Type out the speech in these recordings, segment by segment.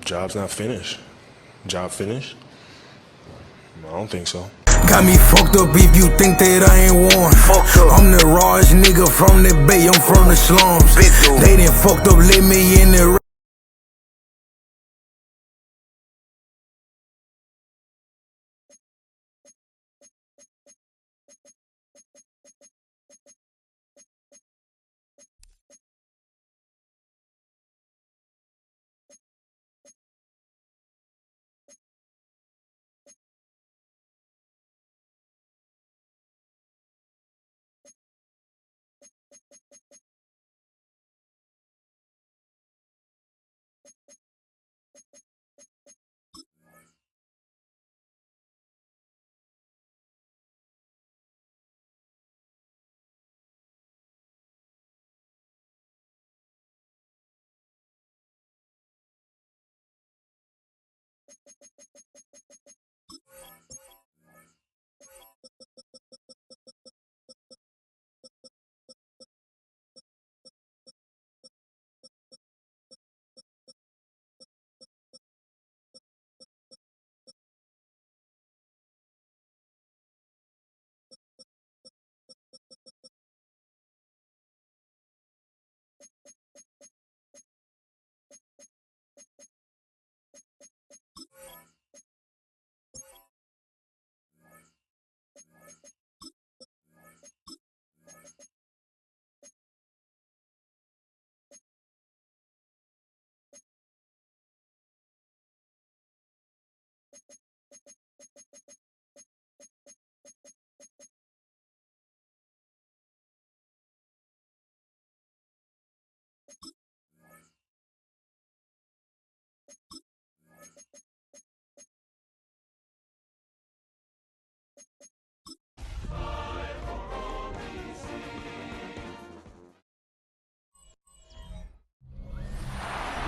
Job's not finished. Job finished? I don't think so. Got me fucked up if you think that I ain't won. I'm the rawest nigga from the Bay, I'm from the slums. They done fucked up, let me in the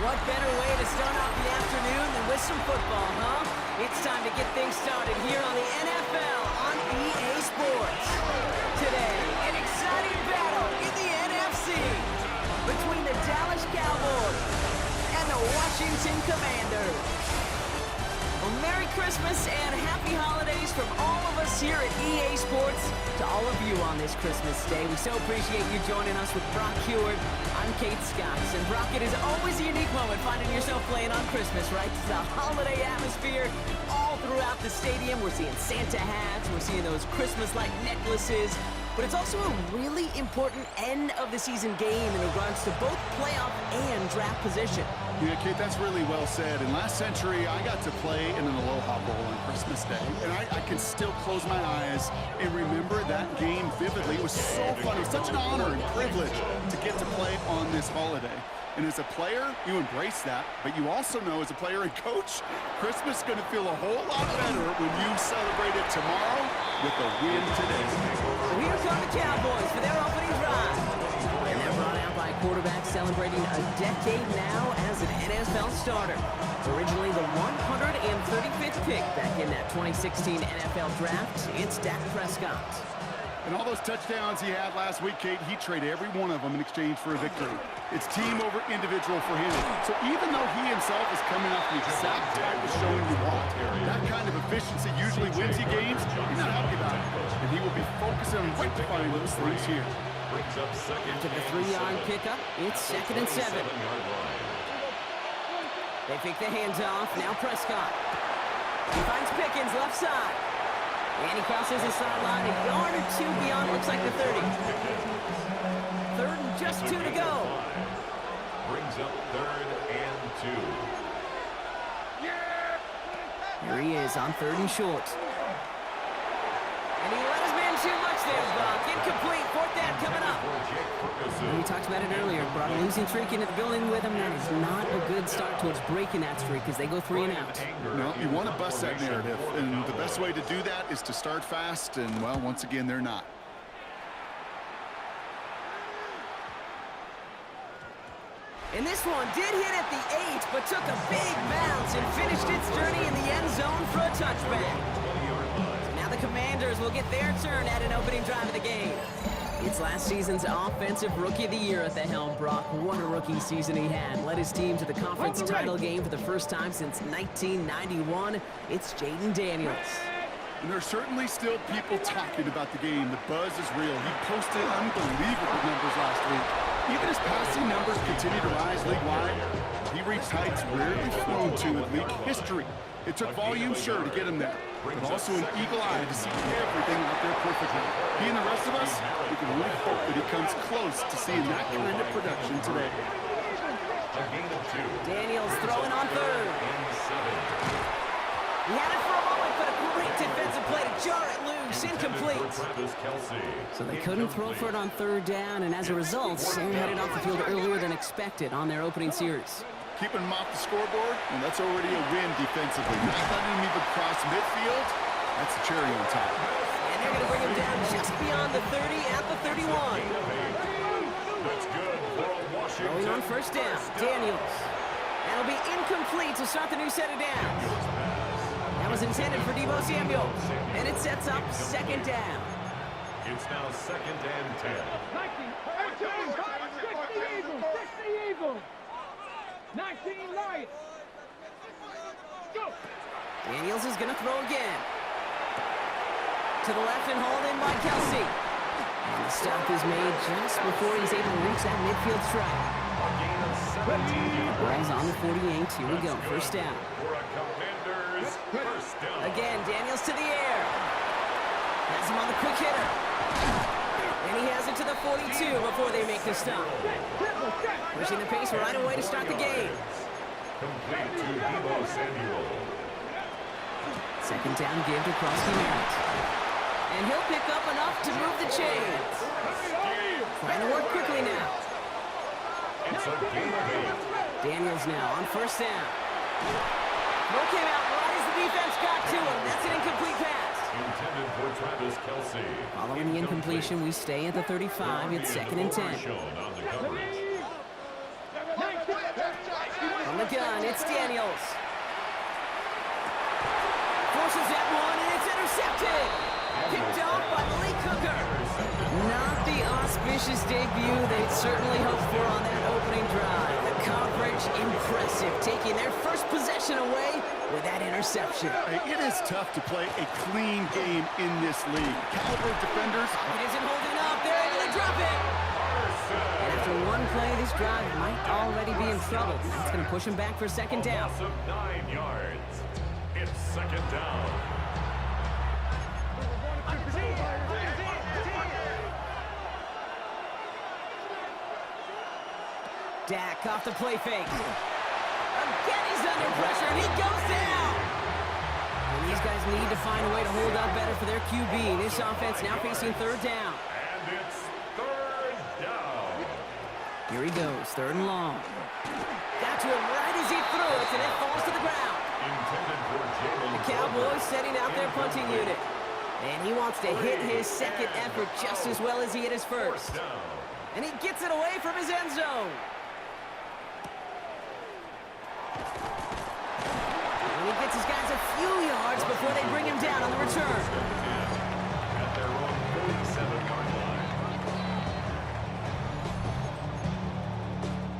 What better way to start off the afternoon than with some football, huh? It's time to get things started here on the NFL on EA Sports. Today, an exciting battle in the NFC between the Dallas Cowboys and the Washington Commanders. Well, Merry Christmas and Happy Holidays from all of us here at EA Sports to all of you on this Christmas day. We so appreciate you joining us with Brock Heward. I'm Kate Scotts, and Brock, it is always a unique moment finding yourself playing on Christmas, right? It's a holiday atmosphere all throughout the stadium. We're seeing Santa hats, we're seeing those Christmas-like necklaces, but it's also a really important end-of-the-season game in regards to both playoff and draft position. Yeah, Kate, that's really well said. And last century, I got to play in an Aloha Bowl on Christmas Day. And I can still close my eyes and remember that game vividly. It was so fun. It was such an honor and privilege to get to play on this holiday. And as a player, you embrace that. But you also know, as a player and coach, Christmas is going to feel a whole lot better when you celebrate it tomorrow with a win today. So here come the Cowboys for their opening drive. And they're brought out by a quarterback celebrating a decade now as an NFL starter. Originally the 135th pick back in that 2016 NFL Draft, it's Dak Prescott. And all those touchdowns he had last week, Kate, he traded every one of them in exchange for a victory. It's team over individual for him. So even though he himself is coming off the exact type of showing you want, that kind of efficiency usually wins you games. He's not happy about it. And he will be focusing on rectifying those things here. After the 3-yard pickup, it's 2nd and 7. They pick the hands off. Now Prescott. He finds Pickens left side. And he crosses the sideline a yard or two beyond, looks like the 30. 3rd and just 2 to go. Brings up 3rd and 2. Here he is on 3rd and short. And he let his man too much there, Buck. Incomplete. 4th down coming up. And we talked about it earlier. Brought a losing streak into the building with him. That is not a good start towards breaking that streak as they go 3 and out. No, you want to bust that narrative. And the best way to do that is to start fast. And, well, once again, they're not. And this one did hit at the 8, but took a big bounce and finished its journey in the end zone for a touchback. So now the Commanders will get their turn at an opening drive of the game. It's last season's Offensive Rookie of the Year at the helm, Brock. What a rookie season he had. Led his team to the conference title game for the first time since 1991. It's Jayden Daniels. And there's certainly still people talking about the game. The buzz is real. He posted unbelievable numbers last week. Even his passing numbers continue to rise league-wide. He reached heights rarely flown to in league history. It took volume, sure, to get him there, but also an eagle eye to see everything out there perfectly. He and the rest of us, we can only hope that he comes close to seeing that kind of production today. A gain of 2. Daniels throwing on third. He had it for a moment, but a great defensive play to jar it loose. Incomplete. Travis Kelce. So they couldn't throw for it on third down, and as a result, they're headed off the field earlier than expected on their opening series. Keeping him off the scoreboard, and that's already a win defensively. Not letting him even cross midfield, that's the cherry on top. And they're going to bring him down just beyond the 30 at the 31. That's good for Washington. Going on first down, Daniels. That'll be incomplete to start the new set of downs. That was intended for Deebo Samuel, and it sets up second down. It's now 2nd and 10. 19 Lions. Go. Daniels is going to throw again. To the left and hauled in by Kelce. And the stop is made just before he's able to reach that midfield strike. A gain of 17. Ball's on the 48. Here we go. First down. For a Commanders first down. Again, Daniels to the air. Has him on the quick hitter. And he has it to the 42 before they make the stop. Pushing the pace right away to start the game. Complete to Deebo Samuel. Second down give to Crosby Merritt. And he'll pick up enough to move the chains. Trying to work quickly now. It's a gain of 8. Daniels now on first down. Throw came out right as the defense got to him. That's an incomplete pass. Intended for Travis Kelce. Following the incompletion, we stay at the 35. It's 2nd and 10. Shown on the coverage. From the gun, it's Daniels. Forces that one, and it's intercepted. Picked off by Malik Hooker. Not the auspicious debut they'd certainly hoped for on that opening drive. The coverage, impressive, taking their first possession away with that interception. Hey, it is tough to play a clean game in this league. Caliber defenders, It isn't holding up. They're able to drop it. And after one play, this drive might already be in trouble. That's going to push him back for second down. Loss of 9 yards. It's 2nd down. Dak off the play fake. Again, he's under pressure, and he goes down. And these guys need to find a way to hold up better for their QB. This offense now facing third down. And it's 3rd down. Here he goes, third and long. Got to him right as he threw it, and it falls to the ground. Intended for Jalen The Cowboys setting out their punting unit. And he wants to hit his second effort just as well as he hit his first. down. And he gets it away from his end zone. And he gets his guys a few yards before they bring him down on the return. At their own 47-yard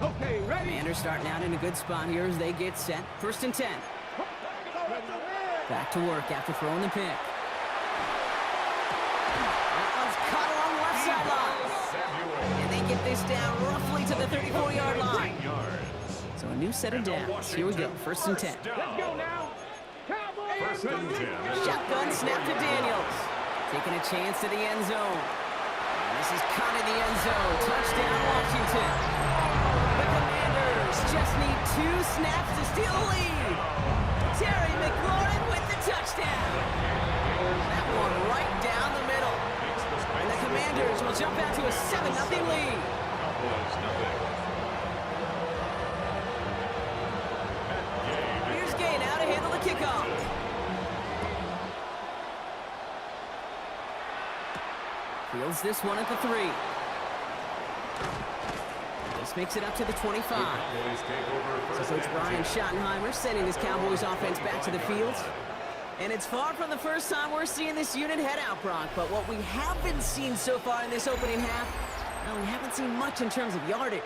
line. Okay, ready. Commanders starting out in a good spot here as they get set. 1st and 10. Back to work after throwing the pick. That one's caught along the left sideline. Samuel. And they get this down roughly to the 34-yard line. 8 yards. So a new set of downs. Here we go, 1st and 10. Down. Go now. Cowboys. 1st and 10. Shotgun snap to Daniels. Taking a chance to the end zone. And this is caught in the end zone. Touchdown, Washington. The Commanders just need 2 snaps to steal the lead. Terry McLaurin with the touchdown. That one right down the middle. And the Commanders will jump out to a 7-0 lead. Cowboys nothing. Here's Gay now to handle the kickoff. Fields this one at the 3. This makes it up to the 25. Cowboys take over So first Coach and Brian 10. Schottenheimer sending his Cowboys offense back to the field. And it's far from the first time we're seeing this unit head out, Brock. But what we haven't seen so far in this opening half, well, we haven't seen much in terms of yardage.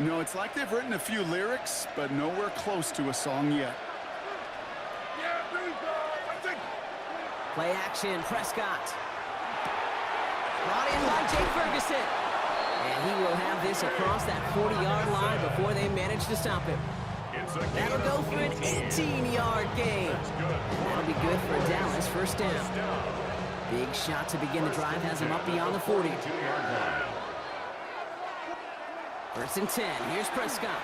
You know, it's like they've written a few lyrics, but nowhere close to a song yet. Play action, Prescott. Brought in by Jake Ferguson. And he will have this across that 40-yard line before they manage to stop him. That'll go for an 18-yard gain. That'll be good for Dallas first down. Big shot to begin the drive has him up beyond the 40. First and 10. Here's Prescott.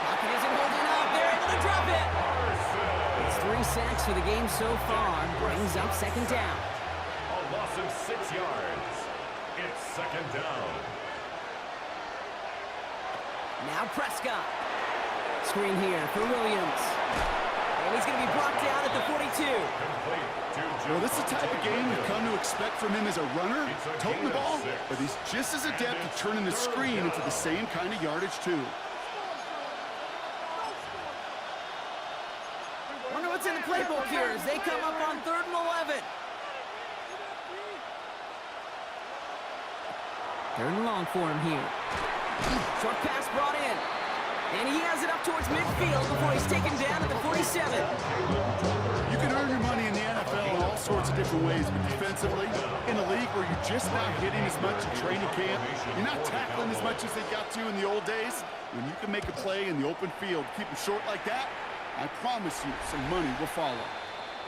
Pocket isn't holding up. They're able to drop it. It's 3 sacks for the game so far. Brings up second down. A loss of 6 yards. It's second down. Now Prescott. Screen here for Williams. And he's going to be brought down at the 42. Well, this is the type of game we've come to expect from him as a runner, toting the ball, but he's just as adept at turning the screen into the same kind of yardage, too. Wonder what's in the playbook here as they come up on 3rd and 11. 3rd and long for him here. Short pass brought in. And he has it up towards midfield before he's taken down at the 47. You can earn your money in the NFL in all sorts of different ways, but defensively, in a league where you're just not hitting as much in training camp, you're not tackling as much as they got to in the old days, when you can make a play in the open field, keep them short like that, I promise you some money will follow.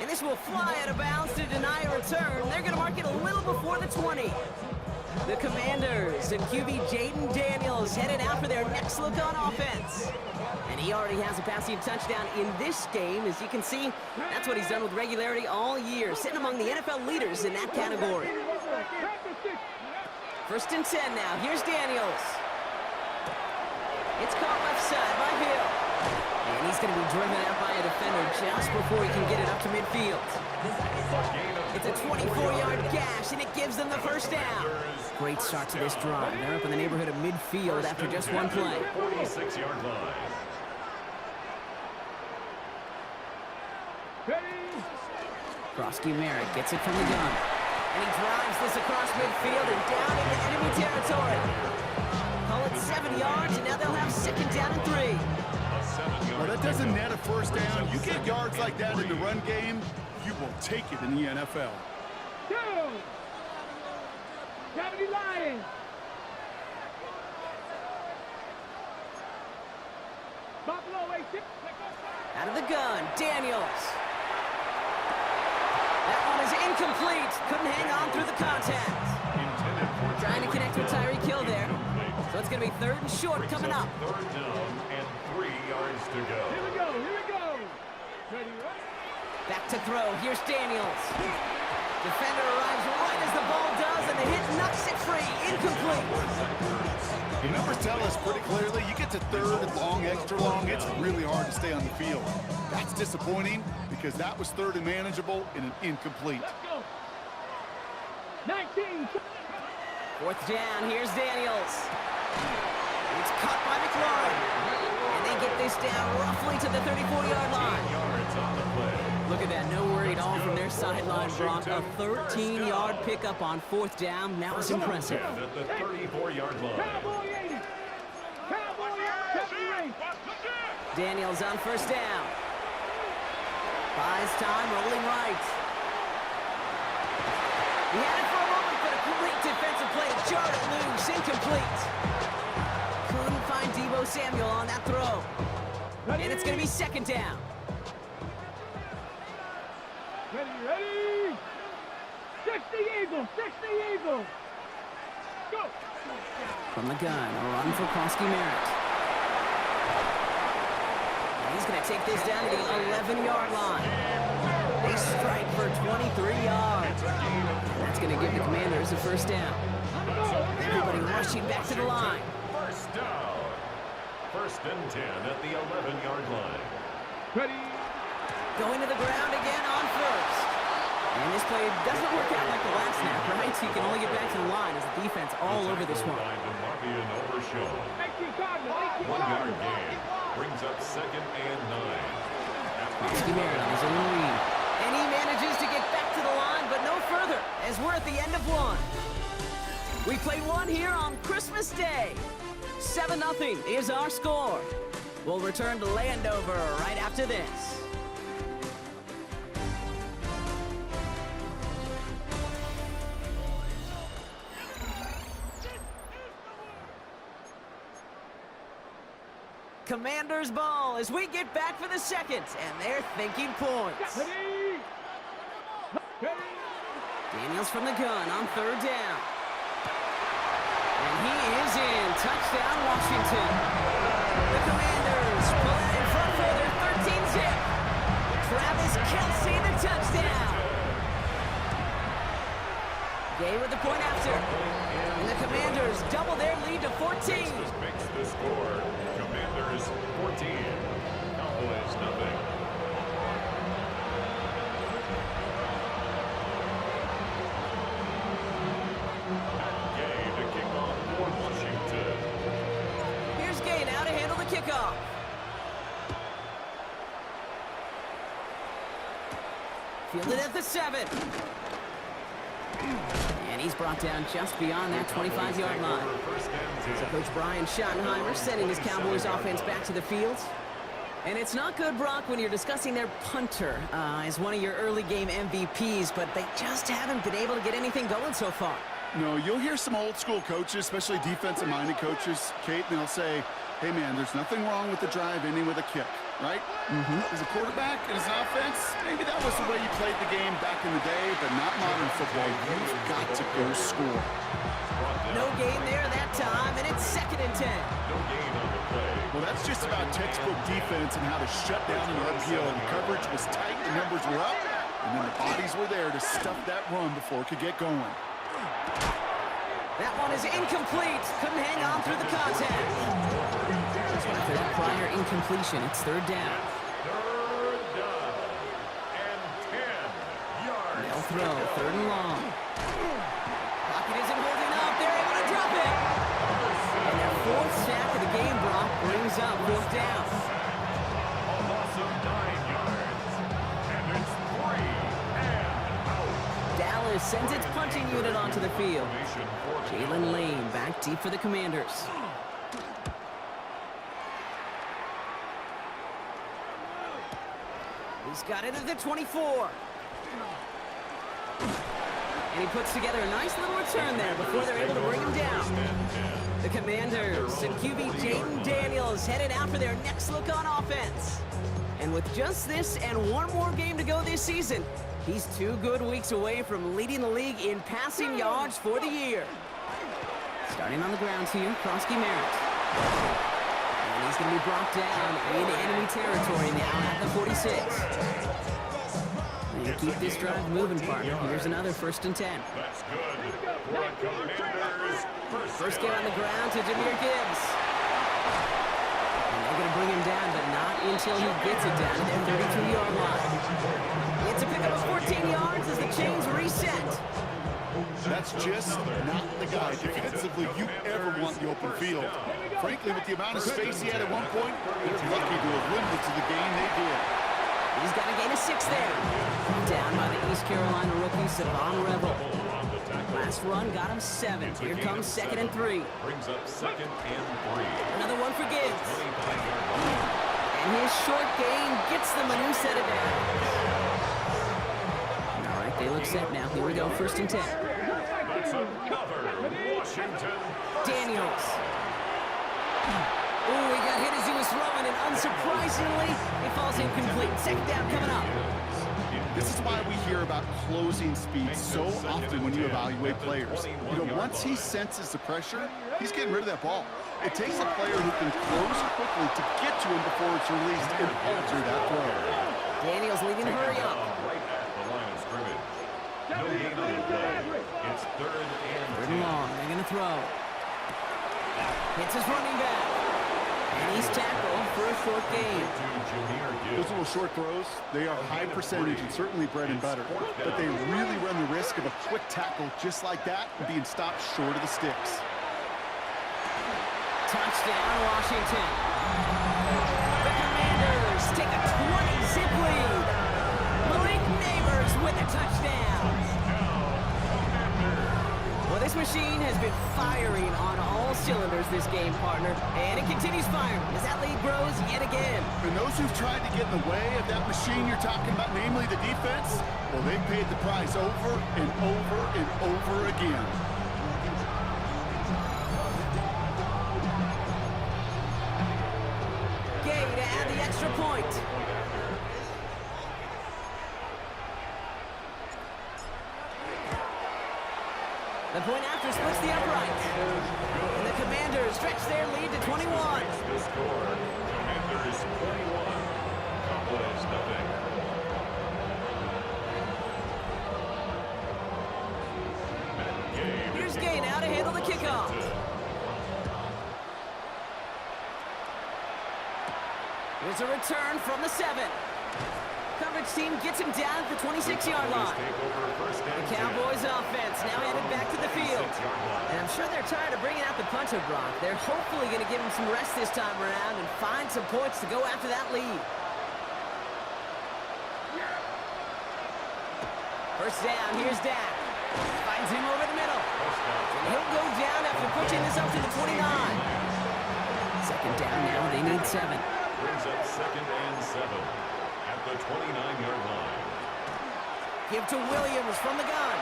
And this will fly out of bounds to deny a return. They're going to mark it a little before the 20. The Commanders and QB Jaden Daniels headed out for their next look on offense. And he already has a passing touchdown in this game. As you can see, that's what he's done with regularity all year, sitting among the NFL leaders in that category. First and 10 now. Here's Daniels. It's caught left side by Hill. And he's going to be driven out by a defender just before he can get it up to midfield. It's a 24-yard gash, and it gives them the first down. Great start to this drive. They're up in the neighborhood of midfield after just one play. 46-yard line. Krosky Merrick gets it from the gun. And he drives this across midfield and down into enemy territory. Call it 7 yards, and now they'll have second down and 3. Well, that doesn't net a first down. You get yards like that in the run game, you will take it in the NFL. Go! Cavity Lions! Buffalo 86. Out of the gun, Daniels. That one is incomplete. Couldn't hang on through the contact. Trying to connect with Tyreek Hill there. So it's going to be 3rd and short coming up. 3rd down and 3 yards to go. Here we go, here we go. Ready, right? Back to throw. Here's Daniels. Defender arrives right as the ball does, and the hit knocks it free. Incomplete. The numbers tell us pretty clearly, you get to 3rd and long, extra long, it's really hard to stay on the field. That's disappointing because that was 3rd and manageable and an incomplete. Let's go. 19. 4th down. Here's Daniels. It's caught by McLaurin. And they get this down roughly to the 34-yard line. Yards on the play. Look at that. No worry at all from their sideline, Brock. A 13-yard pickup on 4th down. That was impressive. At the 34-yard line. Cowboy 80. Cowboy 78. Daniels on first down. Buys time, rolling right. He had it for a moment, but a great defensive play. Jarred it loose, incomplete. Couldn't find Deebo Samuel on that throw. And it's going to be second down. Ready, ready. 60 Eagles, 60 Eagles. Go. From the gun, a run for Krosky Merritt. And he's going to take this down to the 11-yard line. They strike for 23 yards. That's going to give the Commanders a first down. Everybody rushing back to the line. First down. 1st and 10 at the 11-yard line. Ready. Going to the ground again on first. And this play doesn't work out like the last snap, right? So you can only get back to the line as the defense all over this one. By DeMarvion Overshown. 18 Cardinals, 18 1-yard Cardinals. gain brings up 2nd and 9. Krosky Merritt on his own read. And he manages we're at the end of one. We play one here on Christmas Day. 7-0 is our score. We'll return to Landover right after this. Commanders ball as we get back for the second, and they're thinking points. Ready? Ready? Daniels from the gun on third down. And he is in. Touchdown, Washington. The Commanders pull out in front for their 13-zip. Travis Kelce, the touchdown. Gay with the point after. And the Commanders double their lead to 14. This makes the score. Commanders 14. Cowboys nothing. Gay to kick off for Washington. Here's Gay now to handle the kickoff. Fielded at the 7. And he's brought down just beyond that 25-yard line. So Coach Brian Schottenheimer sending his Cowboys offense back to the field. And it's not good, Brock, when you're discussing their punter as one of your early game MVPs, but they just haven't been able to get anything going so far. No, you'll hear some old school coaches, especially defensive-minded coaches, Kate, and they'll say, hey, man, there's nothing wrong with the drive ending with a kick, right? As a quarterback and as an offense, maybe that was the way you played the game back in the day, but not modern football. You've got to go score. No gain there that time, and it's 2nd and 10. No gain on the play. Well, that's just about textbook defense and how to shut down an RPO. The coverage was tight, the numbers were up, and then the bodies were there to stuff that run before it could get going. That one is incomplete. Couldn't hang on through the contact. After that prior incompletion, it's 3rd down. 3rd down and 10 yards. They'll throw, 3rd and long. Pocket isn't holding up. They're able to drop it. And their 4th sack of the game, Brock, brings up 4th down. A loss of 9 yards. And it's 3 and out. Dallas sends its punting unit onto the field. Jalen Lane back deep for the Commanders. He's got it at the 24. And he puts together a nice little return there before they're able to bring him down. The Commanders and QB Jaden Daniels headed out for their next look on offense. And with just this and one more game to go this season, he's 2 good weeks away from leading the league in passing yards for the year. Starting on the ground here, Krosky Merritt. And he's going to be brought down in enemy territory now at the 46. And keep this drive moving, partner. Here's another 1st and 10. That's good for the Commanders. First game on the ground to Jahmyr Gibbs. And they're going to bring him down, but not until he gets it down to their 32-yard line. It's a pickup of 14 yards as the chains reset. That's just not the guy defensively you ever want in the open field. Frankly, with the amount of space he had at one point, they're lucky to have limited to the game they did. He's got a gain of 6 there. Down by the East Carolina rookie, Savon Revel. Last run got him 7. Here comes 2nd and 3. Brings up 2nd and 3. Another one for Gibbs. And his short gain gets them a new set of downs. All right, they look set now. Here we go, 1st and 10. That's another Washington. Daniels. Ooh, he got hit as he was throwing, and unsurprisingly, it falls incomplete. 2nd down coming up. This is why we hear about closing speed so often when you evaluate players. You know, once he senses the pressure, he's getting rid of that ball. It takes a player who can close quickly to get to him before it's released and alter that throw. Daniels leading to hurry up. Right at the line of scrimmage. No gain on the play. It's 3rd and 3rd 10. and long. They're going to throw. Hits his running back. And he's tackled for a short gain. Those little short throws, they are high percentage and certainly bread and butter. But they really run the risk of a quick tackle just like that and being stopped short of the sticks. Touchdown, Washington. The Commanders take a 20-zip lead. Malik Neighbors with a touchdown. firing on all cylinders this game, partner. And it continues firing as that lead grows yet again. And those who've tried to get in the way of that machine you're talking about, namely the defense, well, they've paid the price over and over and over again. Gay to add the extra point. The point after splits the uprights. And the Commanders stretch their lead to 21. The score, Commanders 21, Cowboys nothing. Here's Gay now to handle the kickoff. Here's a return from the 7. Coverage team gets him down at the 26-yard line. The Cowboys offense now headed back to the field. And I'm sure they're tired of bringing out the punter, Brock. They're hopefully going to give him some rest this time around and find some points to go after that lead. First down, here's Dak. Finds him over the middle. And he'll go down after pushing this up to the 29. Second down now, they need 7. Brings up 2nd and 7 at the 29-yard line. Give to Williams from the gun.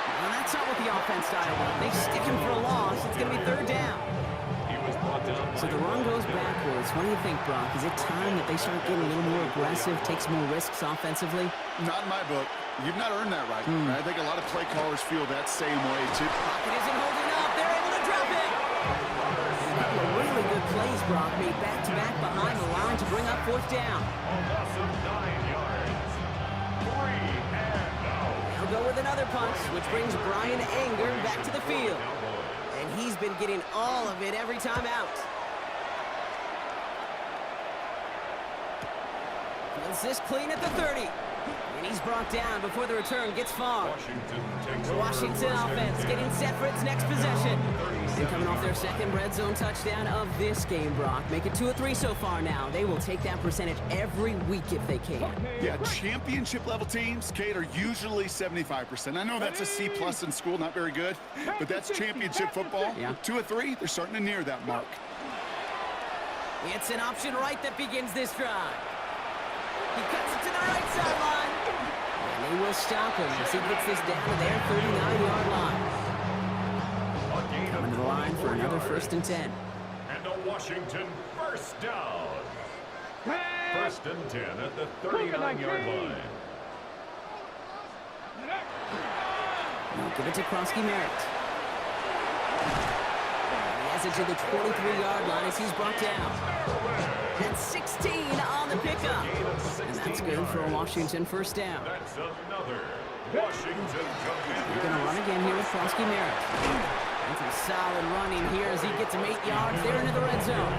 And that's not what the offense style was. They stick him for a loss. It's going to be 3rd down. He was brought down. So the run goes backwards. What do you think, Brock? Is it time that they start getting a little more aggressive, take some more risks offensively? Not in my book. You've not earned that right. I think a lot of play callers feel that same way, too. Pocket isn't holding up. They're able to drop it. A couple of really good plays, Brock, made back-to-back behind the line to bring up 4th down. A loss of 9 yards. 3 and out. He'll go with another punch, which brings Brian Anger back to the field. And he's been getting all of it every time out. Feels this clean at the 30. And he's brought down before the return gets far. The Washington offense getting set for its next possession. And coming off their 2nd red zone touchdown of this game, Brock. Make it 2 of 3 so far now. They will take that percentage every week if they can. Yeah, championship level teams, Kate, are usually 75%. I know that's a C+ in school, not very good, but that's championship football. Yeah. 2 of 3, they're starting to near that mark. It's an option right that begins this drive. He cuts it to the right sideline. And they will stop him as he gets this down to their 39-yard line. Coming to the line for another 1st and 10. And a Washington first down. 1st and 10 at the 39-yard line. Now give it to Krosky Merritt. He has it to the 23-yard line as he's brought down. And 16 on the pickup. And that's good for a Washington 1st down. That's another Washington Commanders. They're going to run again here with Krosky Merritt. And some solid running here as he gets him 8 yards there into the red zone.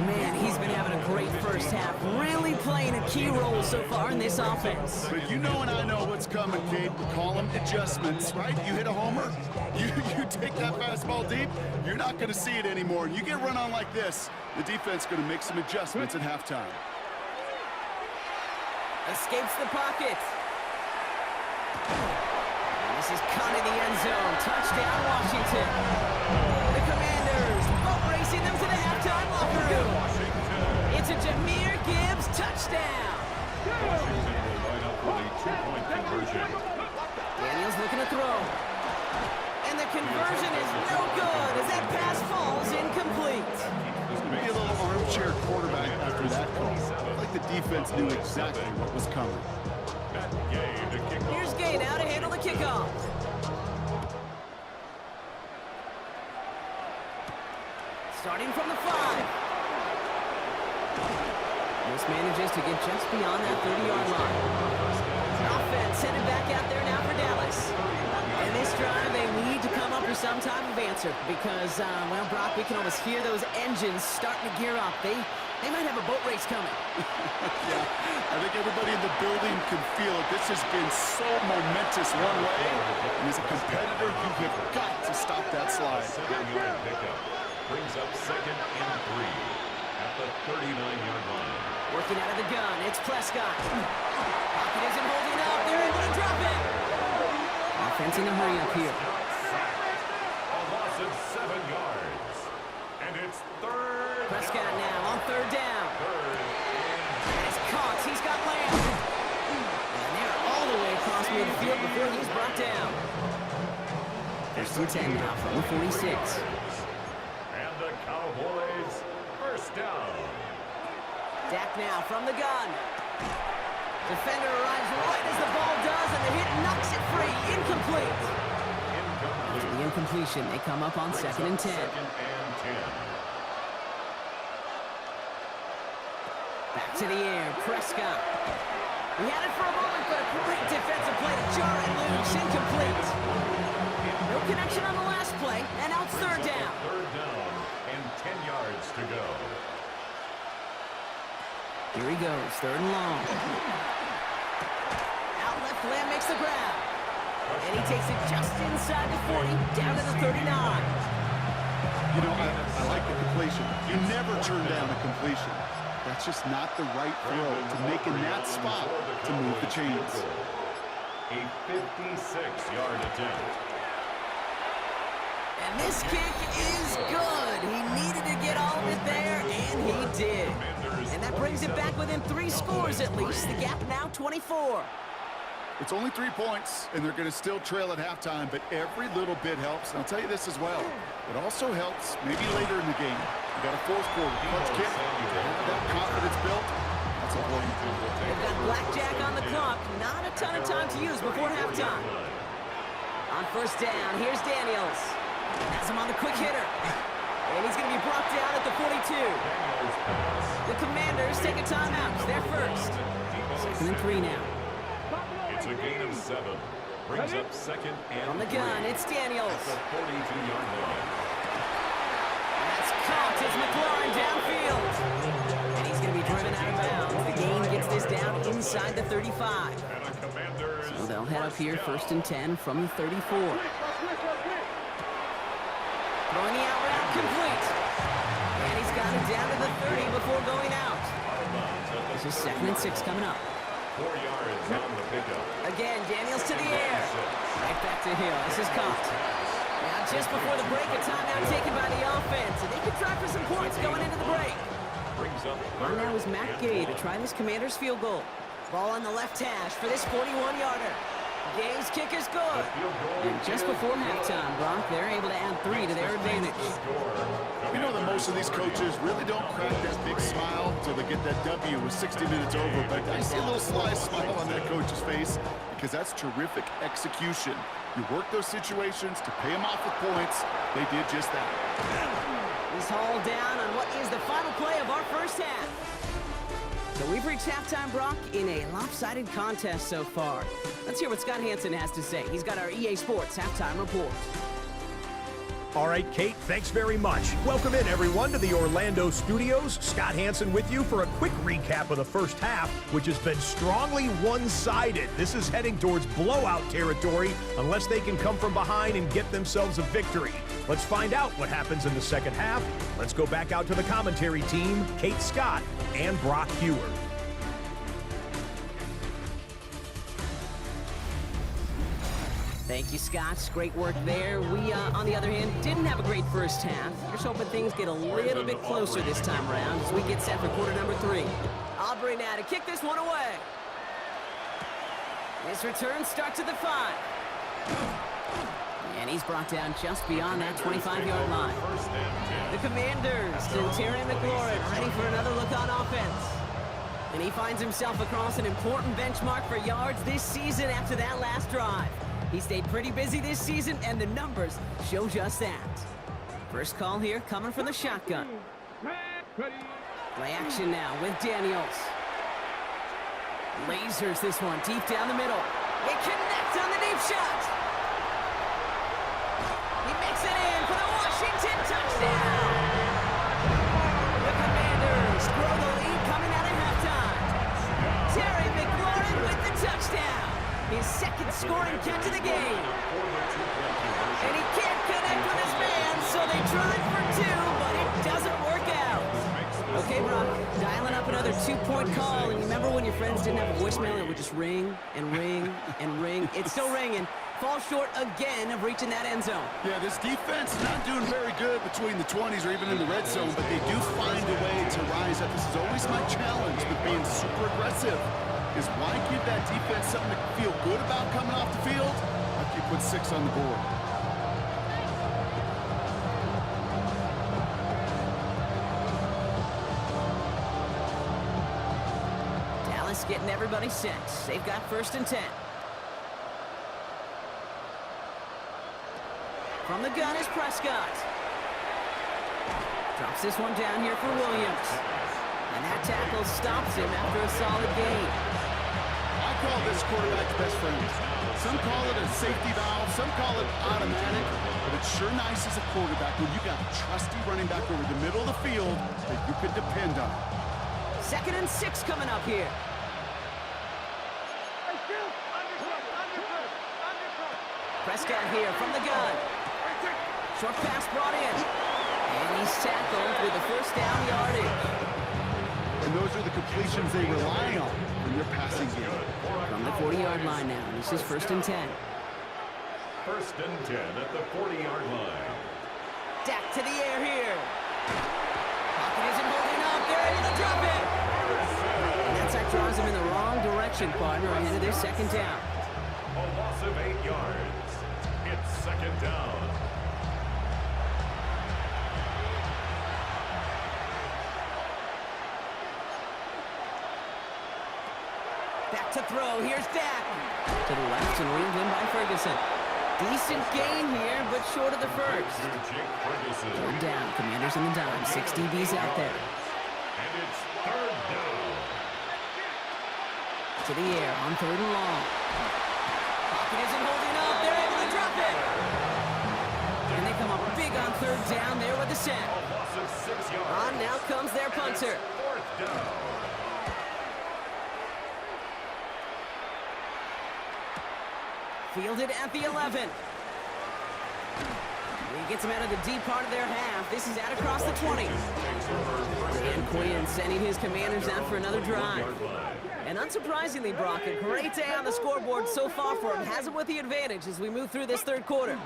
Man, he's been having a great first half. Really playing a key role so far in this offense. But you know and I know what's coming, Kate. We call them adjustments, right? You hit a homer, you take that fastball deep, you're not going to see it anymore. And you get run on like this, the defense is going to make some adjustments at halftime. Escapes the pocket. And this is caught in the end zone. Touchdown, Washington. The Commanders boat racing them to the halftime locker room. It's a Jahmyr Gibbs touchdown. Washington will line up for the 2-point conversion. Daniels looking to throw. And the conversion is no good as that pass falls incomplete. Maybe a little armchair quarterback after that call. Like the defense knew exactly what was coming. Here's Gay now to handle the kickoff. Starting from the 5. This manages to get just beyond that 30-yard line. Offense headed back out there now for Dallas. And this drive, they need to come up with some type of answer because, well, Brock, we can almost hear those engines starting to gear up. They might have a boat race coming. Yeah, I think everybody in the building can feel it. This has been so momentous one way. And as a competitor, you have got to stop that slide. 7-yard pickup brings up 2nd and 3 at the 39-yard line. Working out of the gun, it's Prescott. Pocket isn't holding up. They're able to drop it. Offense in a hurry up here. A loss First and 10 now from the 46. And the Cowboys first down. Dak now from the gun. Defender arrives right as the ball does, and the hit knocks it free. Incomplete. After the incompletion, they come up on second and 10. Back to the air, Prescott. He had it for a moment, but a great defensive play to jar it loose. Incomplete. No connection on the last play, and now it's third down. Third down and 10 yards to go. Here he goes, third and long. Out left, Lamb makes the grab. And he takes it just inside the 40, down to the 39. You know, I like the completion. You never turn down a completion. That's just not the right throw to make in that spot to move the chains. A 56-yard attempt. And this kick is good. He needed to get all of it there, and he did. And that brings it back within 3 scores at least. The gap now 24. It's only 3 points, and they're going to still trail at halftime, but every little bit helps. And I'll tell you this as well. It also helps maybe later in the game. You got a fourth quarter clutch kick. That confidence built. That's important. They've got blackjack on the clock. Not a ton of time to use before halftime. On first down, here's Daniels. Has him on the quick hitter. And he's going to be brought down at the 42. The Commanders take a timeout. They're first. Second and 3 now. It's a gain of 7. Brings up second and On the gun, it's Daniels. the 42-yard line. That's caught as McLaurin downfield. And he's going to be driven out of bounds. The gain gets this down inside the 35. And a Commanders So they'll head up here first and 10 from the 34. Throwing the out route complete. And he's got it down to the 30 before going out. This is second and 6 coming up. 4 yards on the pickup. Again, Daniels to the air. Right back to Hill. This is caught. Now just before the break, a timeout taken by the offense. And they can try for some points going into the break. Brings up On now is Matt Gay to try this Commander's field goal. Ball on the left hash for this 41-yarder. Gay's kick is good. And just before halftime, Brock, they're able to add 3 to their advantage. You know that most of these coaches really don't crack that big smile until they get that W with 60 minutes over, but I see a little sly smile on that coach's face because that's terrific execution. You work those situations to pay them off with points. They did just that. He's hauled down on what is the final play of our first half. So we've reached halftime, Brock, in a lopsided contest so far. Let's hear what Scott Hansen has to say. He's got our EA Sports halftime report. All right, Kate, thanks very much. Welcome in, everyone, to the Orlando studios. Scott Hansen with you for a quick recap of the first half, which has been strongly one-sided. This is heading towards blowout territory unless they can come from behind and get themselves a victory. Let's find out what happens in the second half. Let's go back out to the commentary team, Kate Scott and Brock Heward. Thank you, Scott. Great work there. We, on the other hand, didn't have a great first half. Just hoping things get a little bit closer this time around as we get set for quarter number 3. Aubrey now to kick this one away. This return starts at the 5. And he's brought down just beyond that 25-yard line. The Commanders to Terry McLaurin, ready for another look on offense. And he finds himself across an important benchmark for yards this season after that last drive. He stayed pretty busy this season, and the numbers show just that. First call here coming from the shotgun. Play action now with Daniels. Lasers this one deep down the middle. They connect on the deep shot. He makes it in for the Washington touchdown. The Commanders grow the lead coming out of halftime. Terry McLaurin with the touchdown. His second scoring catch of the game. And he can't connect with his man, so they tried for 2, but it doesn't work out. Okay, Brock, dialing up another 2-point call. And you remember when your friends didn't have a voicemail and it would just ring and ring and ring? It's still ringing. Falls short again of reaching that end zone. Yeah, this defense is not doing very good between the 20s or even in the red zone, but they do find a way to rise up. This is always my challenge with being super aggressive, is why give that defense something to feel good about coming off the field after you put 6 on the board? defense, getting everybody set. They've got 1st and 10. From the gun is Prescott. Drops this one down here for Williams. And that tackle stops him after a solid gain. I call this quarterback's best friend. Some call it a safety valve, some call it automatic, but it's sure nice as a quarterback when you got a trusty running back over the middle of the field that you could depend on. 2nd and 6 coming up here. Prescott here from the gun. Short pass brought in. And he's tackled with the 1st down yardage. And those are the completions they rely on in their passing game. From the 40-yard line now. This is 1st and 10. 1st and 10 at the 40-yard line. Dak to the air here. Pocket isn't holding up. They're able to drop it. And that sack draws him in the wrong direction, partner, ahead of their 2nd down. A loss of 8 yards. It's 2nd down. Back to throw. Here's Dak. To the left and reeled in by Ferguson. Decent gain here, but short of the 1st. Jake Ferguson. 3rd down. Commanders in the dime. 6 DBs out there. And it's 3rd down. To the air on 3rd and long. Pocket isn't holding up. They're able to drop it. And they come up big on 3rd down there with the sack. A loss of 6 yards. On now comes their punter. 4th down. Fielded at the 11. He gets him out of the deep part of their half. This is out across the 20. Dan Quinn sending his Commanders out for another drive. And unsurprisingly, Brock, a great day on the scoreboard so far for him. Has him with the advantage as we move through this 3rd quarter.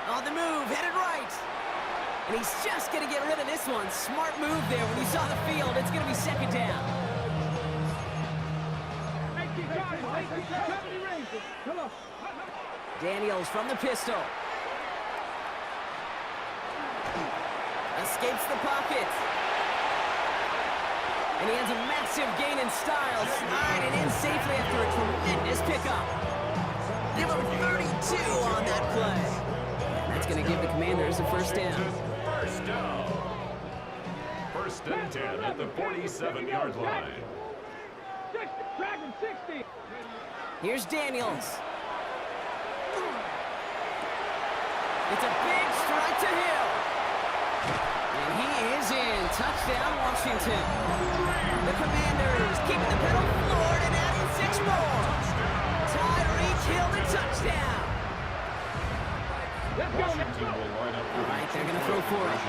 On the move, headed right. And he's just going to get rid of this one. Smart move there. When you saw the field, it's going to be 2nd down. Daniels from the pistol. Escapes the pocket. And he has a massive gain in style, sliding in safely after a tremendous pickup. Give him 32 on that play. That's going to give the Commanders a 1st down. 1st down. 1st and 10 at the 47-yard line. Dragon 60. Here's Daniels. It's a big strike to Hill. And he is in. Touchdown, Washington. The Commanders keeping the pedal floored and adding 6 more. Tyreek Hill to touchdown. Washington will line up. All right, they're going to throw for it.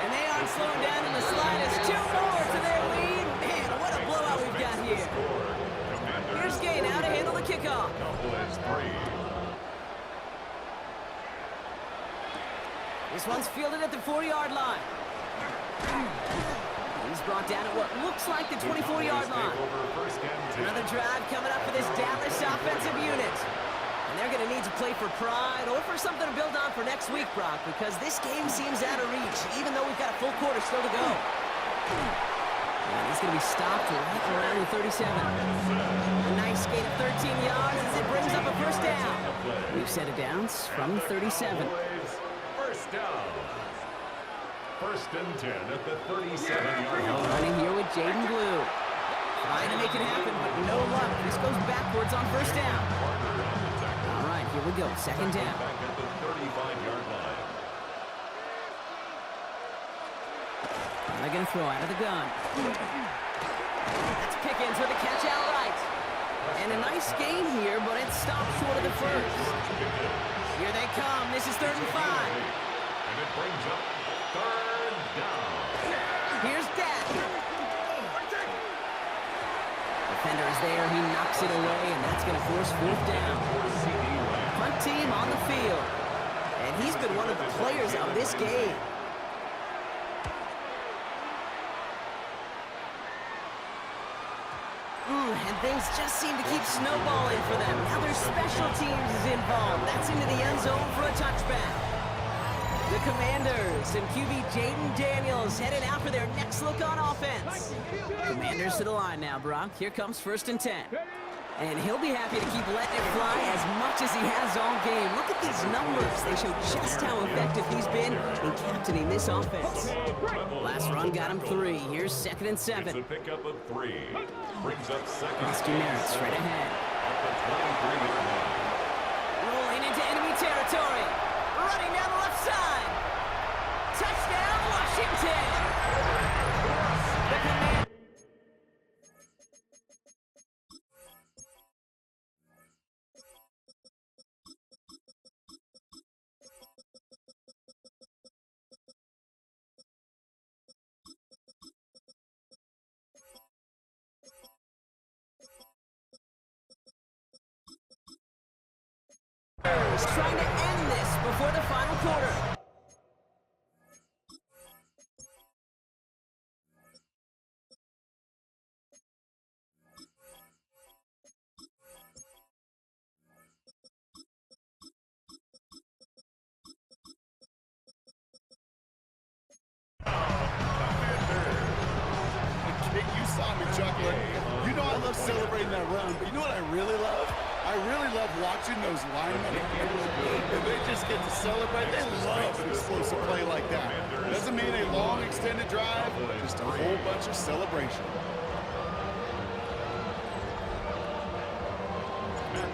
And they aren't slowing down in the slightest. 2 more to their lead. Man, what a blowout we've got here. Here's Gay now to handle the kickoff. Cowboys 3. This one's fielded at the 4-yard line. He's brought down at what looks like the 24-yard line. Another drive coming up for this Dallas offensive unit. And they're going to need to play for pride or for something to build on for next week, Brock, because this game seems out of reach, even though we've got a full quarter still to go. And he's going to be stopped right around the 37. A nice gain of 13 yards as it brings up a 1st down. We've set it down from 37. 1st down. 1st and 10 at the 37-yard line. Running here with Jaden Blue. Trying to make it happen, but no luck. This goes backwards on 1st down. All right, here we go. 2nd down. Back at the 35-yard line. They're going to throw out of the gun. That's Pickens with a catch out right. And a nice gain here, but it stopped short of the 1st. Here they come. This is 3rd and 5. And it brings up 3rd down. Here's Dak. Defender is there. He knocks it away, and that's going to force 4th down. Punt team on the field. And he's been one of the players of this game. And things just seem to keep snowballing for them. Now their special teams is involved. That's into the end zone for a touchback. The Commanders and QB Jaden Daniels headed out for their next look on offense. Commanders to the line now, Brock. Here comes 1st and 10. And he'll be happy to keep letting it fly as much as he has all game. Look at these numbers. They show just how effective he's been in captaining this offense. Last run got him 3. Here's 2nd and 7. It's a pickup of 3. Brings up 2nd. Austin Merritt straight ahead. At the 23-yard line. Rolling into enemy territory. Running down the left side. Touchdown, Washington. The Commanders. Trying to end this before the final quarter. You saw me chuckling. You know I love celebrating that run, but you know what I really love? I really love watching those linemen. And they just get to celebrate. They love an explosive play like that. Doesn't mean a long extended drive, just a whole bunch of celebration.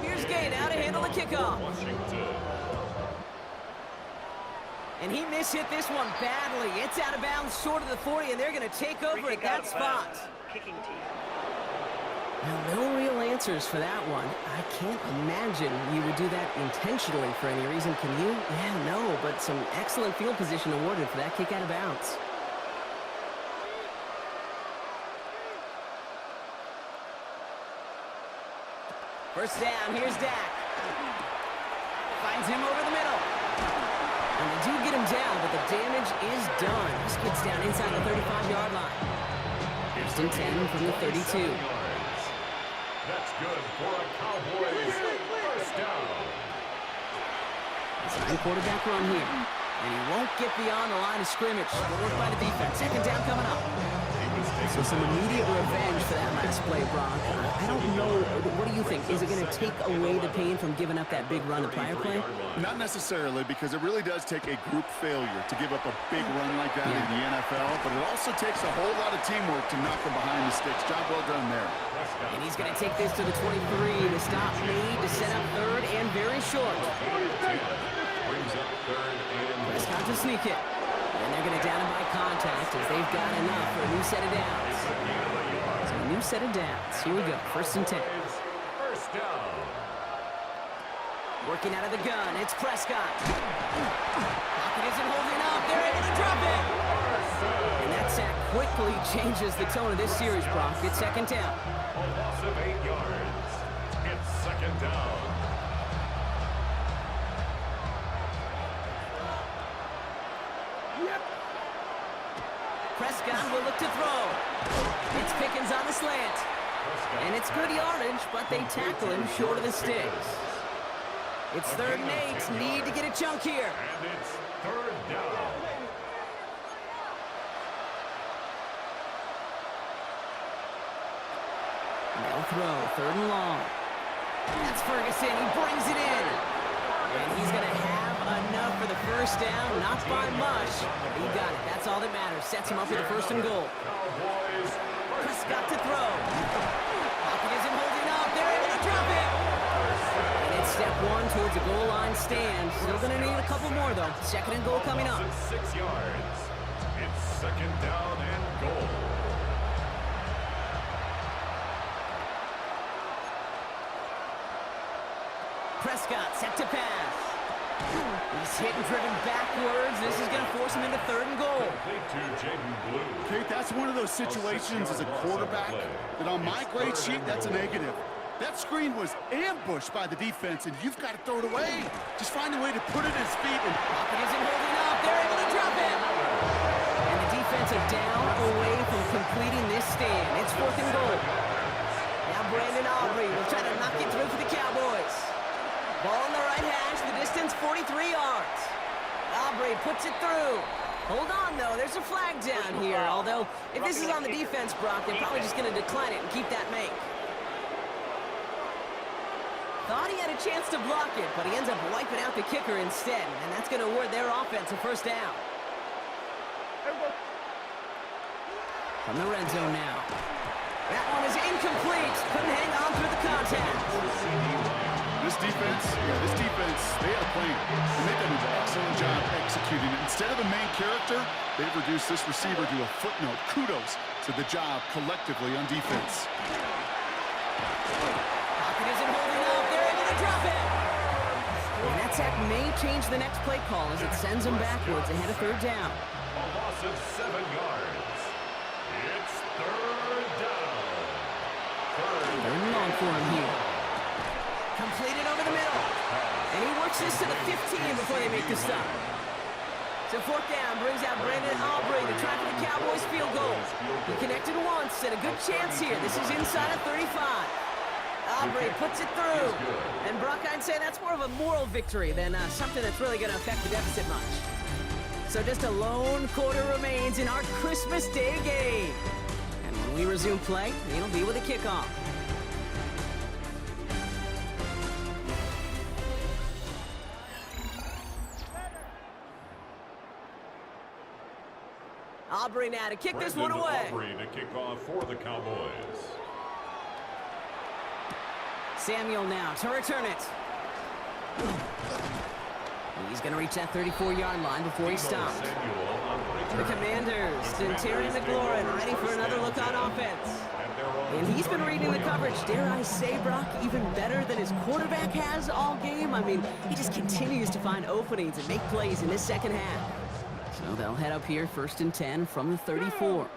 Here's Gay now to handle the kickoff. And he mishit this one badly. It's out of bounds short of the 40, and they're going to take over at that spot. Now, no real answers for that one. I can't imagine you would do that intentionally for any reason, can you? Yeah, no, but some excellent field position awarded for that kick out of bounds. First down, here's Dak. Finds him over the middle. And they do get him down, but the damage is done. This kid's down inside the 35-yard line. First and 10 from the 32. That's good for a Cowboys first down. It's a quarterback run here. And he won't get beyond the line of scrimmage. Work by the defense. Second down coming up. So some immediate revenge for that last play, Brock. I don't know. What do you think? Is it going to take away the pain from giving up that big run the prior play? Not necessarily, because it really does take a group failure to give up a big run like that in the NFL, but it also takes a whole lot of teamwork to knock them behind the sticks. Job well done there. And he's going to take this to the 23. The stop made to set up third and very short. Brings up 3rd and Prescott to sneak it. And they're going to down him by contact as they've got enough for a new set of downs. So a new set of downs. Here we go. First and 10. first down. Working out of the gun. It's Prescott. Pocket isn't holding up. They're able to drop it. And that sack quickly changes the tone of this series, Brock. It's second down. A loss of 8 yards. It's second down. Prescott will look to throw. It's Pickens on the slant. And it's good yardage, but they tackle him short of the sticks. It's 3rd and 8. Need to get a chunk here. And it's 3rd down. They'll throw. 3rd and long. That's Ferguson. He brings it in. And he's going to have enough for the first down. Not by much. He got it. That's all that matters. Sets him up for the 1st and goal. Cowboys. Prescott to throw. Pocket isn't holding up. They're able to drop it. And it's step 1 towards the goal line stand. Still going to need a couple more, though. 2nd and goal coming up. 6 yards. It's 2nd down and goal. Prescott set to pass. He's hit and driven backwards. This is going to force him into 3rd and goal. Complete to Jaden Blue. Kate, that's one of those situations as a quarterback that on my grade sheet, that's a negative. That screen was ambushed by the defense, and you've got to throw it away. Just find a way to put it at his feet. And Pocket isn't holding up. They're able to drop it. And the defense are down away from completing this stand. It's 4th and goal. Now Brandon Aubrey will try to knock it through for the Cowboys. Ball on the right hash, the distance 43 yards. Aubrey puts it through. Hold on, though. There's a flag down here. Although, if this is on the defense, Brock, they're probably just going to decline it and keep that make. Thought he had a chance to block it, but he ends up wiping out the kicker instead. And that's going to award their offense a first down. From the red zone now. That one is incomplete. Couldn't hang on through the contact. This defense, they had a plan. And they've done an excellent job executing it. Instead of a main character, they've reduced this receiver to a footnote. Kudos to the job collectively on defense. Pocket isn't holding up. They're able to drop it. And that sack may change the next play call as it sends them backwards ahead of third down. A loss of 7 yards. It's third down. Third and long for him here. Completed over the middle. And he works this to the 15 before they make the stop. So fourth down brings out Brandon Aubrey to try for the Cowboys field goal. He connected once and a good chance here. This is inside of 35. Aubrey puts it through. And Brock, I'd say that's more of a moral victory than something that's really going to affect the deficit much. So just a lone quarter remains in our Christmas Day game. And when we resume play, it'll be with a kickoff. Aubrey now to kick this one away. Aubrey to kick off for the Cowboys. Samuel now to return it. He's going to reach that 34-yard line before he stopped. The Commanders, and Terry McLaurin ready for another look on offense. And he's been reading the coverage, dare I say, Brock, even better than his quarterback has all game. I mean, he just continues to find openings and make plays in this second half. So they'll head up here, 1st and 10 from the 34.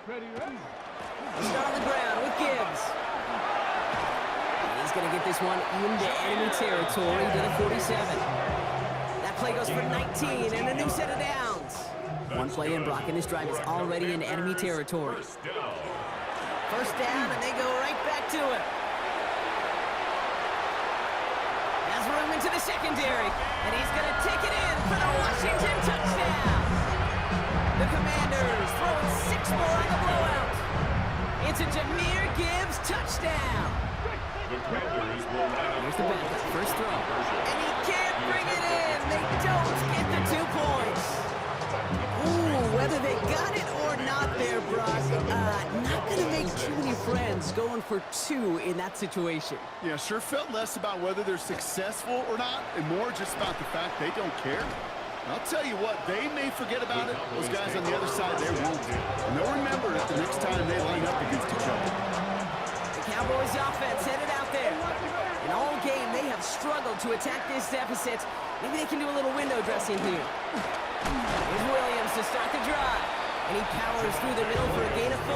Ready. Start on the ground with Gibbs. He's going to get this one into enemy territory to the 47. That play goes for 19 and a new set of downs. One play in, Brock, and this drive is already in enemy territory. First down, and they go right back to it. Has room into the secondary, and he's going to take it in for the Washington touchdown. The Commanders throwing 6 more on the blowout. It's a Jahmyr Gibbs touchdown. Here's the backup, first throw. And he can't bring it in. They don't get the 2 points. Ooh, whether they got it or not there, Brock, not going to make too many friends going for 2 in that situation. Yeah, sure felt less about whether they're successful or not, and more just about the fact they don't care. And I'll tell you what, they may forget about it. Those guys on the other side, they won't. And they'll remember it the next time they line up against each other. The Cowboys offense headed out there. And all game, they have struggled to attack this deficit. Maybe they can do a little window dressing here. Here's Williams to start the drive. And he powers through the middle for a gain of 4.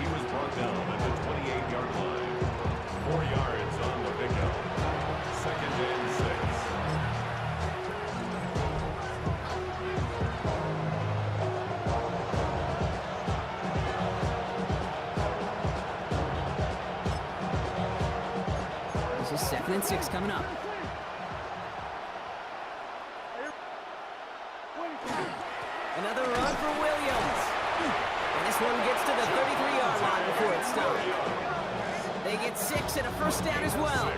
He was brought down at the 28-yard line. 4 yards on the pickup. 2nd and 6. This is 2nd and 6 coming up. Another run for Williams. And this one gets to the 33-yard line before it's stopped. They get 6 and a first down as well.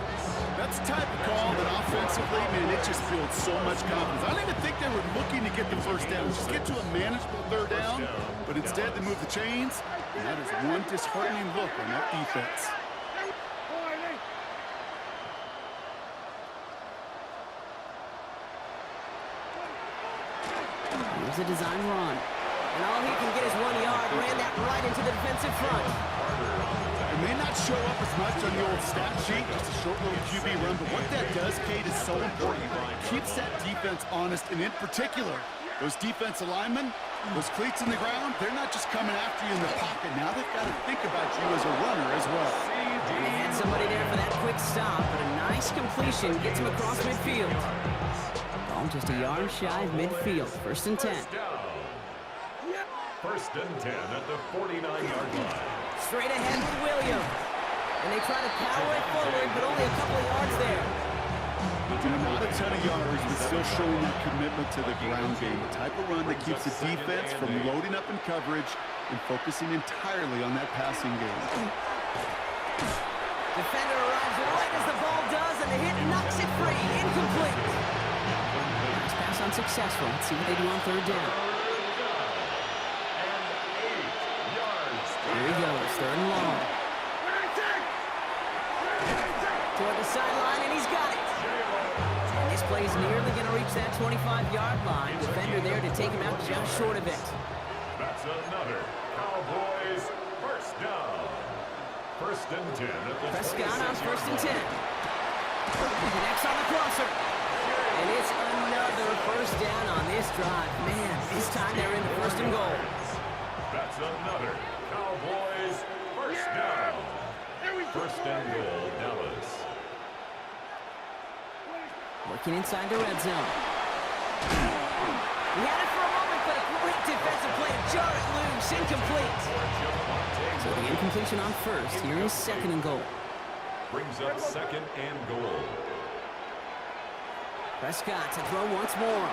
That's the type of call that offensively, man, it just builds so much confidence. I don't even think they were looking to get the first down. Just get to a manageable third down, but instead they move the chains, and that is one disheartening look on that defense. Here's a design run. And all he can get is 1 yard. Ran that right into the defensive front. It may not show up as much on the old stat sheet, just a short little QB run, but what that does, Kate, is so important. Keeps that defense honest, and in particular, those defensive linemen, those cleats in the ground, they're not just coming after you in the pocket. Now they've got to think about you as a runner as well. And they had somebody there for that quick stop, but a nice completion gets him across midfield. Ball just a yard shy of midfield. 1st and 10. 1st and 10 at the 49-yard line. Straight ahead with Williams. And they try to power it forward, but only a couple of yards there. Not a ton of yards, but still showing that commitment to the ground game. The type of run that keeps the defense from loading up in coverage and focusing entirely on that passing game. Defender arrives right as the ball does, and the hit knocks it free. Incomplete. Nice pass unsuccessful. Let's see what they do on third down. Here he goes, third and long. Toward the sideline, and he's got it. And this play is nearly going to reach that 25-yard line. Defender there to take him out just short of it. That's another Cowboys first down. First and 10 at the Prescott on first and 10. Connects on the crosser. And it's another first down on this drive. Man, this time they're in the first and goal. That's another Cowboys first down. First and goal, Dallas. Working inside the red zone. He had it for a moment, but a great defensive play to jar it loose. Incomplete. So the incompletion on first. Here is second and goal. Brings up second and goal. Prescott to throw once more.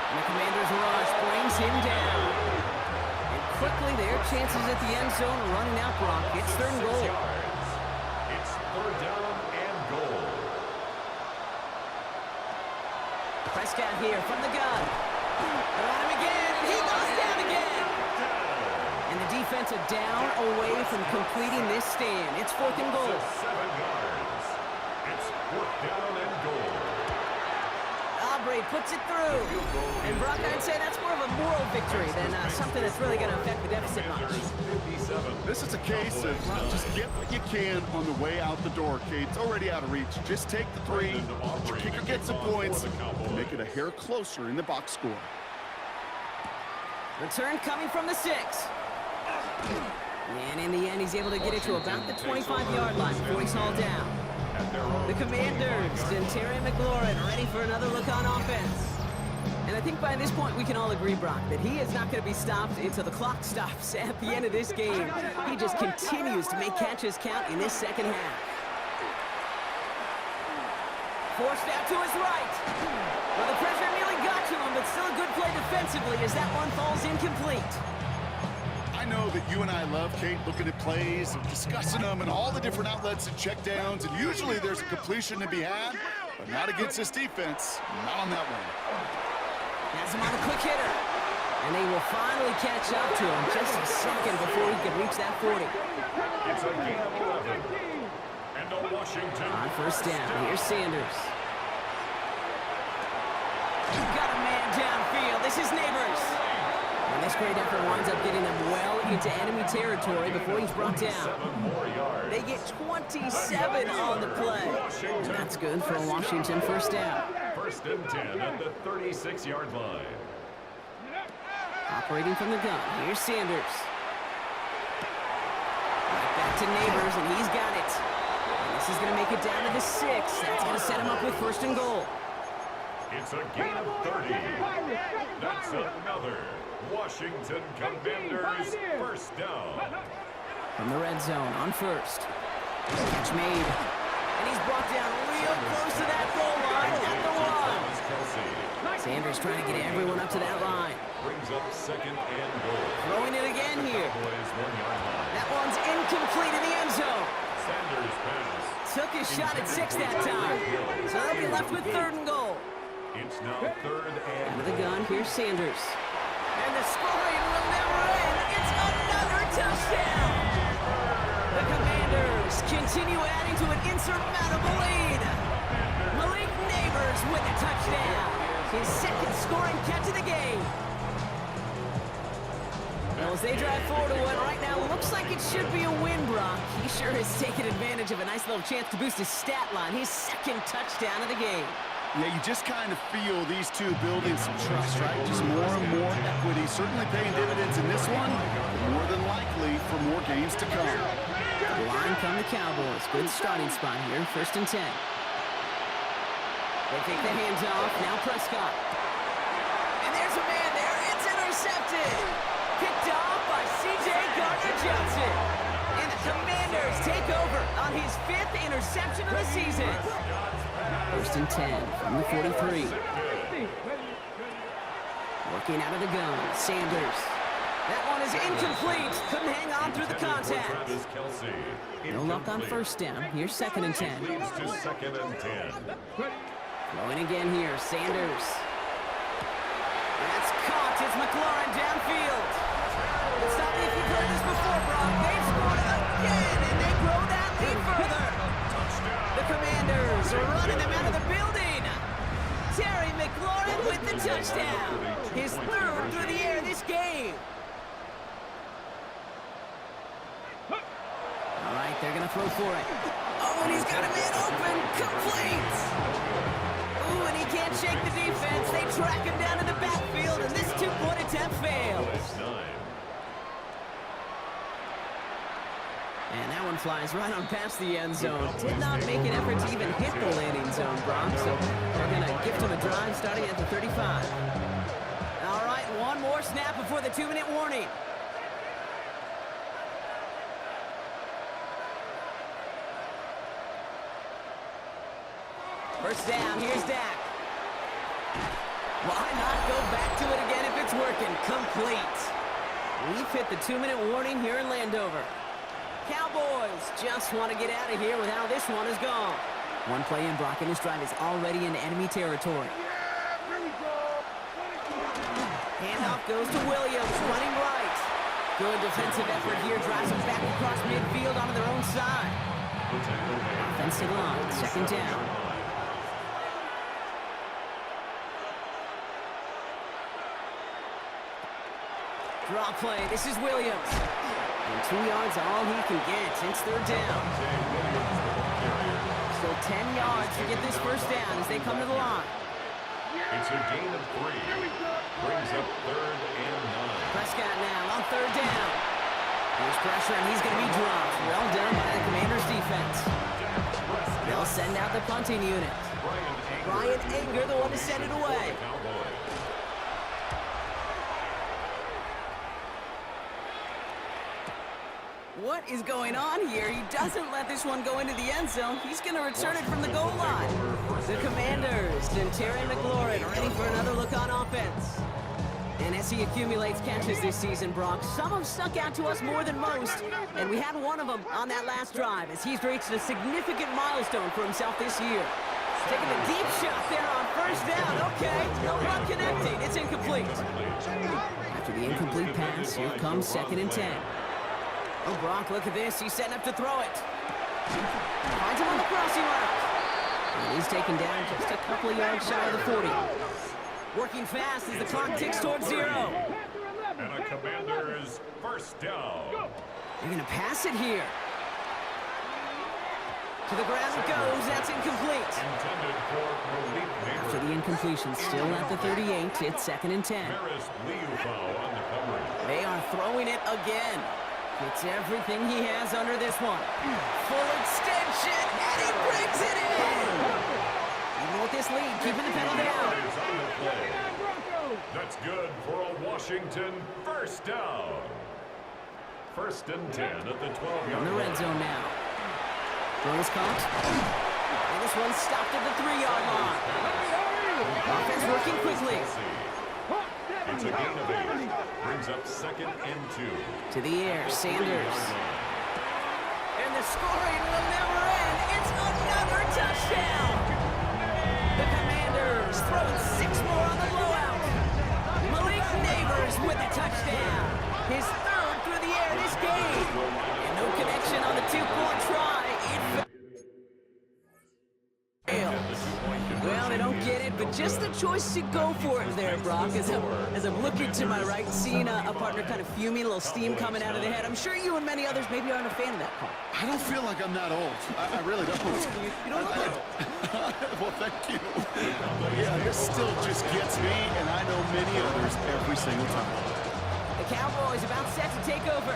And the Commanders' rush brings him down. And quickly their chances at the end zone are running out, Brock. It's third and goal. It's third down and goal. Prescott here from the gun. They're on him again, and he goes down again. And the defensive down away from completing this stand. It's fourth and goal. 7 yards. It's fourth down and goal. Aubrey puts it through. And Brock, I'd say that's more of a moral victory than something that's really going to affect the deficit much. This is a case of just get what you can on the way out the door, Kate. It's already out of reach. Just take the 3. Let your kicker get some points and make it a hair closer in the box score. Return coming from the 6. And in the end, he's able to get it to about the 25-yard line before he's hauled down. The Commanders and Terry McLaurin ready for another look on offense. And I think by this point we can all agree, Brock, that he is not going to be stopped until the clock stops at the end of this game. He just continues to make catches count in this second half. Forced out to his right. Well, the pressure nearly got to him, but still a good play defensively as that one falls incomplete. I know that you and I love, Kate, looking at plays and discussing them and all the different outlets and checkdowns, and usually there's a completion to be had, but not against this defense. Not on that one. Has him on a quick hitter. And they will finally catch up to him just a second before he can reach that 40. It's a gain of 11. And a Washington On first down, here's Sanders. Got a man downfield. This is Neighbors. And this great effort winds up getting them well into enemy territory before he's brought down. 7 more yards. They get 27 on the play. And that's good for a Washington first down. First and 10 at the 36-yard line. Operating from the gun, here's Sanders. Right back to Neighbors, and he's got it. And this is going to make it down to the 6. That's going to set him up with first and goal. It's a gain of 30. That's another Washington Commanders first down. From the red zone on first. Catch made. And he's brought down real close to that goal line at the 1. Sanders trying to get everyone up to that line. Brings up second and goal. Throwing it again here. Cowboys 1 yard line. That one's incomplete in the end zone. Sanders pass. Took his shot at 6 that time. So they'll be left with third and goal. It's now third and Out of the gun, here's Sanders. And the scoring will never end. It's another touchdown. The Commanders continue adding to an insurmountable lead. Malik Neighbors with a touchdown. His second scoring catch of the game. Well, as they drive forward to what right now looks like it should be a win, Brock. He sure has taken advantage of a nice little chance to boost his stat line. His second touchdown of the game. Yeah, you just kind of feel these two building some trust, right? Just more and more equity. Certainly paying dividends in this one, but more than likely for more games to come. The line from the Cowboys. Good starting spot here, first and 10. They take the hands off, now Prescott. And there's a man there, it's intercepted. Picked off by C.J. Gardner-Johnson. And the Commanders take over on his 5th interception interception of the season. 1st and 10 from the 43. Working out of the gun, Sanders. That one is incomplete. Couldn't hang on through the contact. Travis Kelce. No luck on 1st down. Here's 2nd and 10. Leads to 2nd and 10. Throwing again here, Sanders. That's caught. It's McLaurin downfield. It's not if you've heard this before, Brock. They've scored again, and they grow that lead further. The Commanders are running them out of the building. Terry McLaurin with the touchdown. His 3rd through the air this game. All right, they're going to throw for it. Oh, and he's got a man open. Complete. Ooh, and he can't shake the defense. They track him down in the backfield, and this 2-point attempt fails. And that one flies right on past the end zone. Did not make an effort to even hit the landing zone, Brock. So they're going to gift him a drive starting at the 35. All right, one more snap before the 2-minute warning. First down, here's Dak. Why not go back to it again if it's working? Complete. We've hit the 2-minute warning here in Landover. Cowboys just want to get out of here with how this one is gone. One play in, Brock, and this drive is already in enemy territory. Handoff goes to Williams, running right. Good defensive effort here, drives them back across midfield onto their own side. Offensive line, 2nd down. Draw play, this is Williams. And 2 yards all he can get. It's 3rd down. Still 10 yards to get this 1st down as they come to the line. It's a gain of 3. Brings up 3rd and 9. Prescott now on 3rd down. There's pressure and he's going to be dropped. Well done by the Commanders defense. They'll send out the punting unit. Brian Anger, the one to send it away. What is going on here? He doesn't let this one go into the end zone. He's going to return it from the goal line. The Commanders and Terry McLaurin ready for another look on offense. And as he accumulates catches this season, Brock, some have stuck out to us more than most. And we had one of them on that last drive as he's reached a significant milestone for himself this year. Taking a deep shot there on 1st down. Okay, no luck connecting. It's incomplete. After the incomplete pass, here comes 2nd and 10. Oh, Brock, look at this. He's setting up to throw it. Finds him on the crossing route. And he's taken down just a couple of yards shy of the 40. Working fast as the clock ticks towards 0. And a Commander's 1st down. They're going to pass it here. To the ground it goes. That's incomplete. Intended for Malik Neighbors. After the incompletion, still at the 38, it's 2nd and 10. Ferris Liufau on the coverage. They are throwing it again. It's everything he has under this one. Full extension, and he brings it in! Even with this lead, keeping the pedal down. Is on the play. That's good for a Washington 1st down. 1st and 10 at the 12-yard In the red zone now. Throw is caught. And this one stopped at the 3-yard line. Offense working quickly. It's a gain of 8. Brings up 2nd and 2. To the air, Sanders. And the scoring will never end. It's another touchdown. The Commanders throwing 6 more on the blowout. Malik Neighbors with the touchdown. His 3rd through the air this game. And no connection on the 2-point try. Well, they don't get it, but just the choice to go for it there, Brock. As I'm looking to my right, seeing a partner kind of fuming, a little steam coming out of the head. I'm sure you and many others maybe aren't a fan of that call. I don't feel like I'm that old. I really don't. You don't look it. Well, thank you. But yeah, this still just gets me, and I know many others every single time. The Cowboys about set to take over.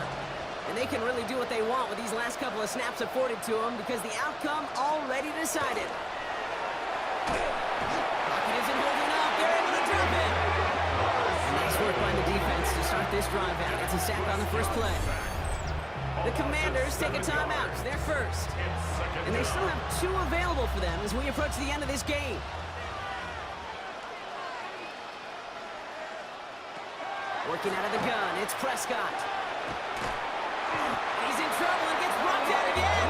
And they can really do what they want with these last couple of snaps afforded to them because the outcome already decided. Pocket isn't holding up. They're able to drop it. Nice work by the defense to start this drive out. It's a sack on the first play. The Commanders take a timeout. They're first. And they still have 2 available for them as we approach the end of this game. Working out of the gun, it's Prescott. He's in trouble and gets brought down again.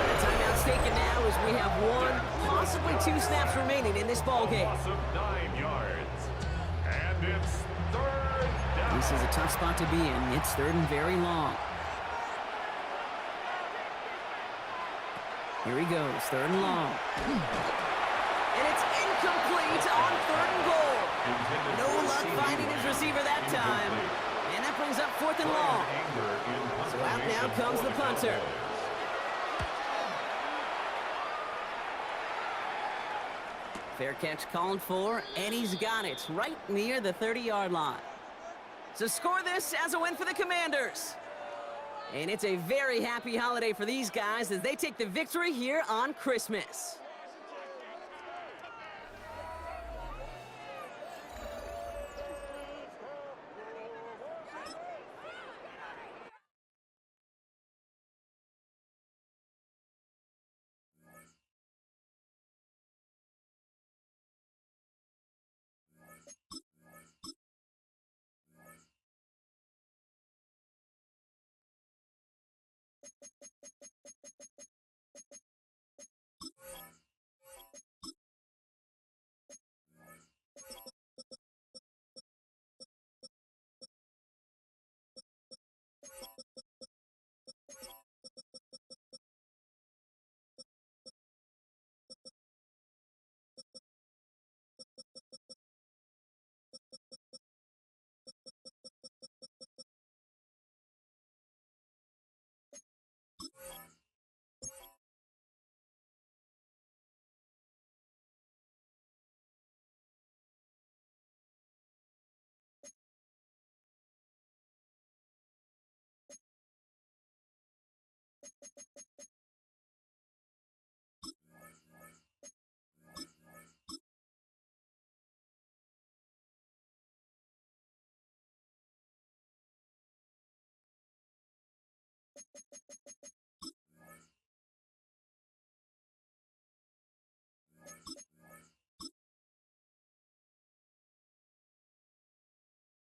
The timeout's taken now as we have 1, possibly 2 snaps remaining in this ball game. Loss of 9 yards. And it's 3rd down. This is a tough spot to be in. It's 3rd and very long. Here he goes, 3rd and long. And it's incomplete on 3rd and goal. No luck finding his receiver that time. And that brings up 4th and long. So out now comes the punter. Fair catch called for, and he's got it right near the 30-yard line. So score this as a win for the Commanders. And it's a very happy holiday for these guys as they take the victory here on Christmas.